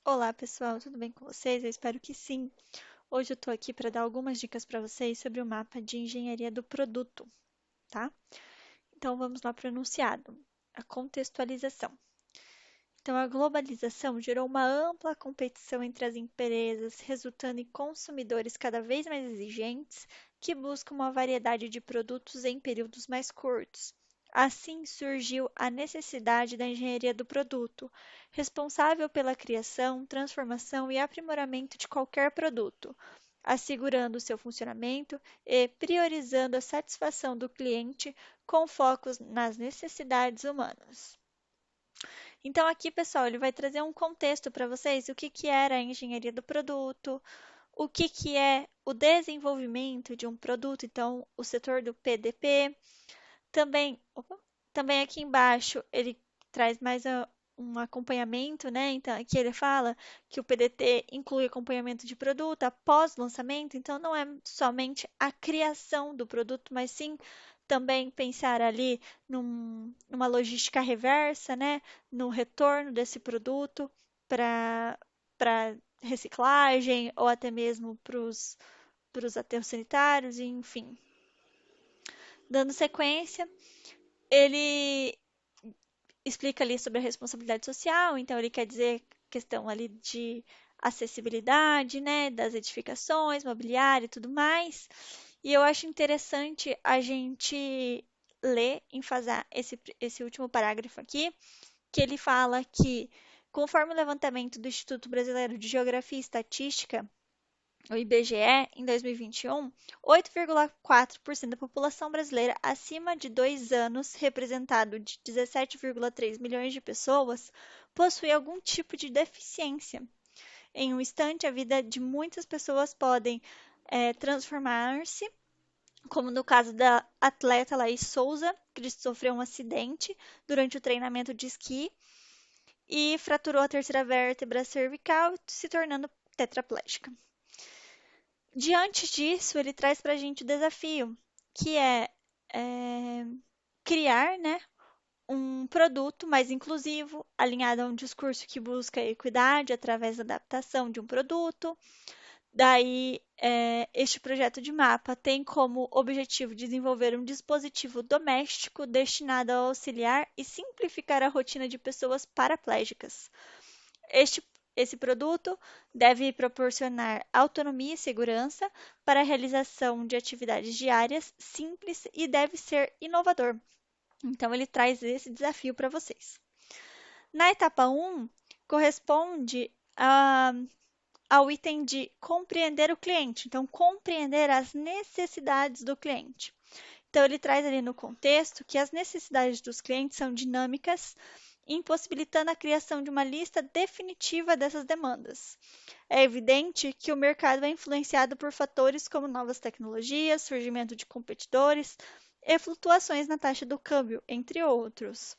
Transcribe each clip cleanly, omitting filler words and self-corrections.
Olá, pessoal, tudo bem com vocês? Eu espero que sim. Hoje eu estou aqui para dar algumas dicas para vocês sobre o mapa de engenharia do produto, tá? Então vamos lá para o enunciado. A contextualização. Então, a globalização gerou uma ampla competição entre as empresas, resultando em consumidores cada vez mais exigentes que buscam uma variedade de produtos em períodos mais curtos. Assim surgiu a necessidade da engenharia do produto, responsável pela criação, transformação e aprimoramento de qualquer produto, assegurando seu funcionamento e priorizando a satisfação do cliente com focos nas necessidades humanas. Então, aqui, pessoal, ele vai trazer um contexto para vocês, o que que era a engenharia do produto, o que que é o desenvolvimento de um produto, então, o setor do PDP. Também aqui embaixo ele traz mais um acompanhamento, né? Então, aqui ele fala que o PDT inclui acompanhamento de produto após o lançamento, então não é somente a criação do produto, mas sim também pensar ali numa logística reversa, né? No retorno desse produto para reciclagem ou até mesmo para os aterros sanitários, enfim. Dando sequência, ele explica ali sobre a responsabilidade social, então ele quer dizer questão ali de acessibilidade, né, das edificações, mobiliário e tudo mais. E eu acho interessante a gente ler, enfasar esse último parágrafo aqui, que ele fala que, conforme o levantamento do Instituto Brasileiro de Geografia e Estatística, o IBGE, em 2021, 8,4% da população brasileira acima de 2 anos, representado de 17,3 milhões de pessoas, possui algum tipo de deficiência. Em um instante, a vida de muitas pessoas podem transformar-se, como no caso da atleta Laís Souza, que sofreu um acidente durante o treinamento de esqui e fraturou a terceira vértebra cervical, se tornando tetraplégica. Diante disso, ele traz para a gente o desafio, que é criar, né, um produto mais inclusivo, alinhado a um discurso que busca a equidade através da adaptação de um produto. Daí, este projeto de mapa tem como objetivo desenvolver um dispositivo doméstico destinado a auxiliar e simplificar a rotina de pessoas paraplégicas. Este, esse produto deve proporcionar autonomia e segurança para a realização de atividades diárias simples e deve ser inovador. Então, ele traz esse desafio para vocês. Na etapa 1, corresponde ao item de compreender o cliente. Então, compreender as necessidades do cliente. Então, ele traz ali no contexto que as necessidades dos clientes são dinâmicas, impossibilitando a criação de uma lista definitiva dessas demandas. É evidente que o mercado é influenciado por fatores como novas tecnologias, surgimento de competidores e flutuações na taxa do câmbio, entre outros.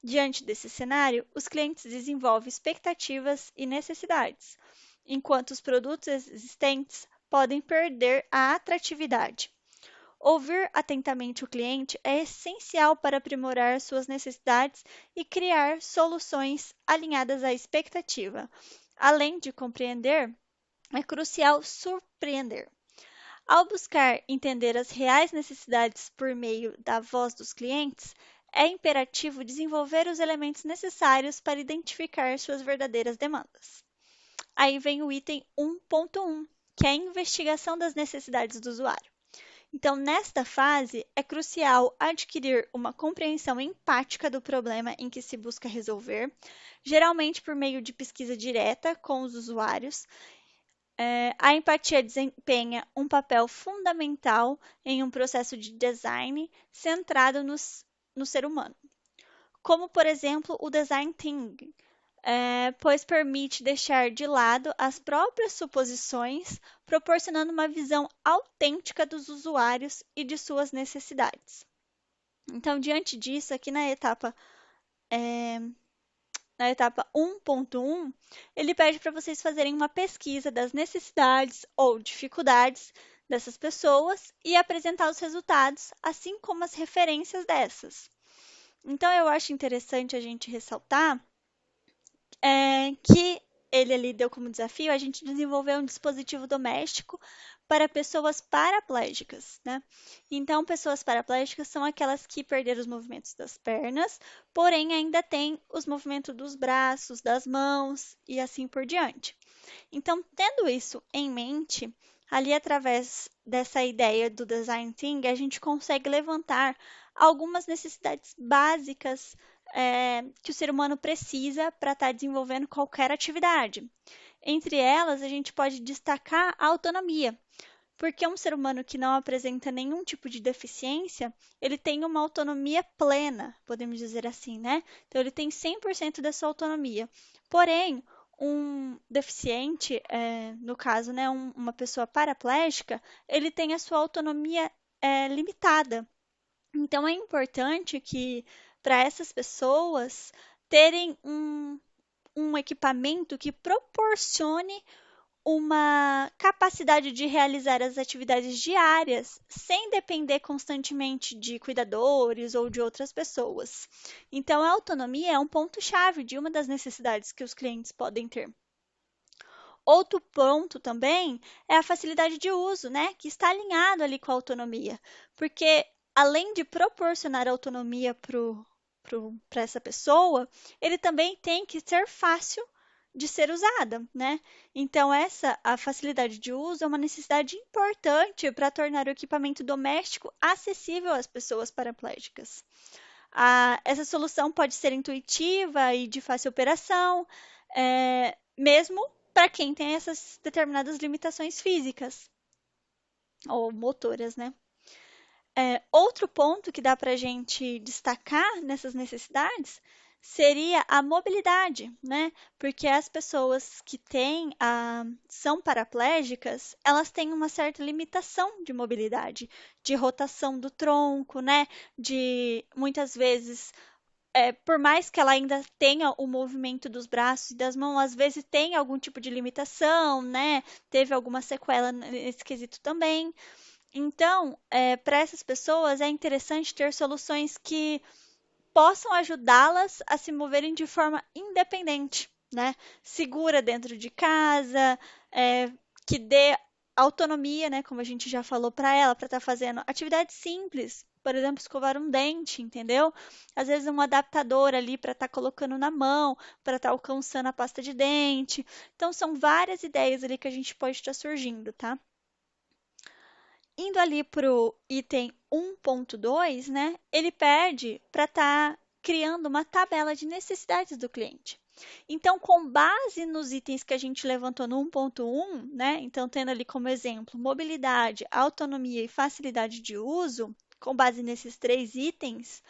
Diante desse cenário, os clientes desenvolvem expectativas e necessidades, enquanto os produtos existentes podem perder a atratividade. Ouvir atentamente o cliente é essencial para aprimorar suas necessidades e criar soluções alinhadas à expectativa. Além de compreender, é crucial surpreender. Ao buscar entender as reais necessidades por meio da voz dos clientes, é imperativo desenvolver os elementos necessários para identificar suas verdadeiras demandas. Aí vem o item 1.1, que é a investigação das necessidades do usuário. Então, nesta fase, é crucial adquirir uma compreensão empática do problema em que se busca resolver, geralmente por meio de pesquisa direta com os usuários. A empatia desempenha um papel fundamental em um processo de design centrado no ser humano, como, por exemplo, o design thinking, pois permite deixar de lado as próprias suposições, proporcionando uma visão autêntica dos usuários e de suas necessidades. Então, diante disso, aqui na etapa 1.1, ele pede para vocês fazerem uma pesquisa das necessidades ou dificuldades dessas pessoas e apresentar os resultados, assim como as referências dessas. Então, eu acho interessante a gente ressaltar que ele ali deu como desafio a gente desenvolver um dispositivo doméstico para pessoas paraplégicas, né? Então, pessoas paraplégicas são aquelas que perderam os movimentos das pernas, porém ainda têm os movimentos dos braços, das mãos e assim por diante. Então, tendo isso em mente, ali através dessa ideia do design thinking, a gente consegue levantar algumas necessidades básicas que o ser humano precisa para estar desenvolvendo qualquer atividade. Entre elas, a gente pode destacar a autonomia, porque um ser humano que não apresenta nenhum tipo de deficiência, ele tem uma autonomia plena, podemos dizer assim, né? Então, ele tem 100% dessa autonomia. Porém, um deficiente, no caso, né, uma pessoa paraplégica, ele tem a sua autonomia limitada. Então, é importante que, para essas pessoas, terem um equipamento que proporcione uma capacidade de realizar as atividades diárias sem depender constantemente de cuidadores ou de outras pessoas. Então, a autonomia é um ponto-chave de uma das necessidades que os clientes podem ter. Outro ponto também é a facilidade de uso, né, que está alinhado ali com a autonomia, porque além de proporcionar autonomia para essa pessoa, ele também tem que ser fácil de ser usada, né? Então, a facilidade de uso é uma necessidade importante para tornar o equipamento doméstico acessível às pessoas paraplégicas. Essa solução pode ser intuitiva e de fácil operação, mesmo para quem tem essas determinadas limitações físicas ou motoras, né? Outro ponto que dá para a gente destacar nessas necessidades seria a mobilidade, né? Porque as pessoas que são paraplégicas, elas têm uma certa limitação de mobilidade, de rotação do tronco, né? De muitas vezes por mais que ela ainda tenha o movimento dos braços e das mãos, às vezes tem algum tipo de limitação, né? Teve alguma sequela nesse quesito também. Então, para essas pessoas é interessante ter soluções que possam ajudá-las a se moverem de forma independente, né? Segura dentro de casa, que dê autonomia, né? Como a gente já falou para ela, para estar fazendo atividades simples, por exemplo, escovar um dente, entendeu? Às vezes um adaptador ali para estar colocando na mão, para estar alcançando a pasta de dente. Então, são várias ideias ali que a gente pode estar surgindo, tá? Indo ali para o item 1.2, né, ele pede para estar criando uma tabela de necessidades do cliente. Então, com base nos itens que a gente levantou no 1.1, né, então tendo ali como exemplo mobilidade, autonomia e facilidade de uso, com base nesses 3 itens,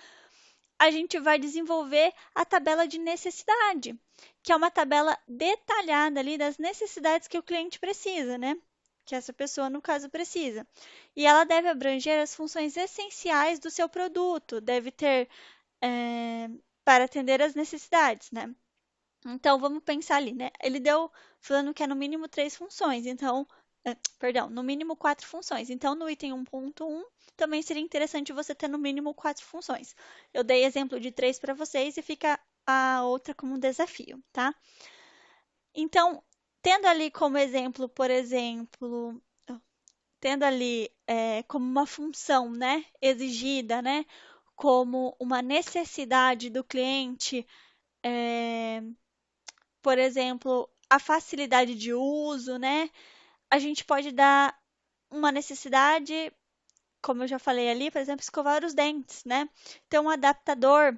a gente vai desenvolver a tabela de necessidade, que é uma tabela detalhada ali das necessidades que o cliente precisa, né? Que essa pessoa, no caso, precisa. E ela deve abranger as funções essenciais do seu produto, deve ter para atender às necessidades, né? Então, vamos pensar ali, né? Ele deu falando que é no mínimo 3 funções, então, perdão, no mínimo 4 funções. Então, no item 1.1, também seria interessante você ter no mínimo 4 funções. Eu dei exemplo de 3 para vocês e fica a outra como um desafio, tá? Então, tendo ali como exemplo, por exemplo, tendo ali como uma função, né, exigida, né, como uma necessidade do cliente, é, por exemplo, a facilidade de uso, né, a gente pode dar uma necessidade, como eu já falei ali, por exemplo, escovar os dentes, né? Então, um adaptador,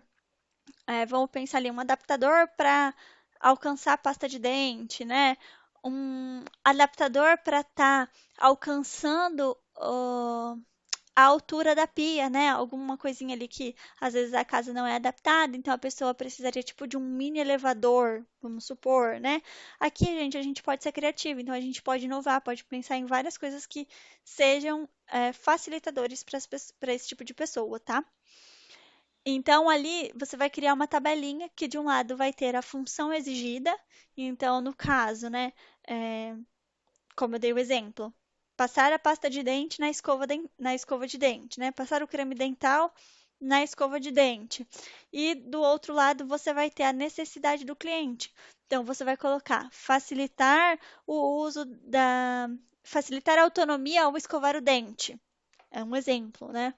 vamos pensar ali, um adaptador para alcançar a pasta de dente, né? Um adaptador para estar alcançando a altura da pia, né? Alguma coisinha ali que às vezes a casa não é adaptada, então a pessoa precisaria tipo de um mini elevador, vamos supor, né? Aqui, gente, a gente pode ser criativo, então a gente pode inovar, pode pensar em várias coisas que sejam facilitadores para esse tipo de pessoa, tá? Então, ali você vai criar uma tabelinha que de um lado vai ter a função exigida. Então, no caso, né, como eu dei o exemplo, passar a pasta de dente na escova de dente, né? Passar o creme dental na escova de dente. E do outro lado, você vai ter a necessidade do cliente. Então, você vai colocar facilitar o uso da. Facilitar a autonomia ao escovar o dente. É um exemplo, né?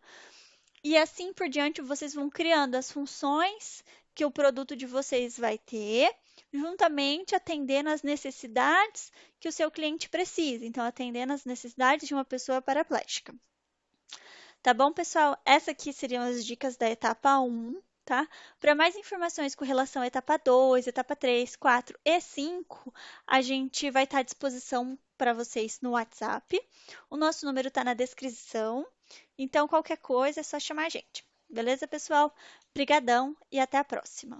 E assim por diante, vocês vão criando as funções que o produto de vocês vai ter, juntamente atendendo às necessidades que o seu cliente precisa. Então, atendendo às necessidades de uma pessoa paraplégica. Tá bom, pessoal? Essas aqui seriam as dicas da etapa 1, tá? Para mais informações com relação à etapa 2, etapa 3, 4 e 5, a gente vai estar à disposição para vocês no WhatsApp. O nosso número está na descrição. Então, qualquer coisa é só chamar a gente. Beleza, pessoal? Obrigadão e até a próxima.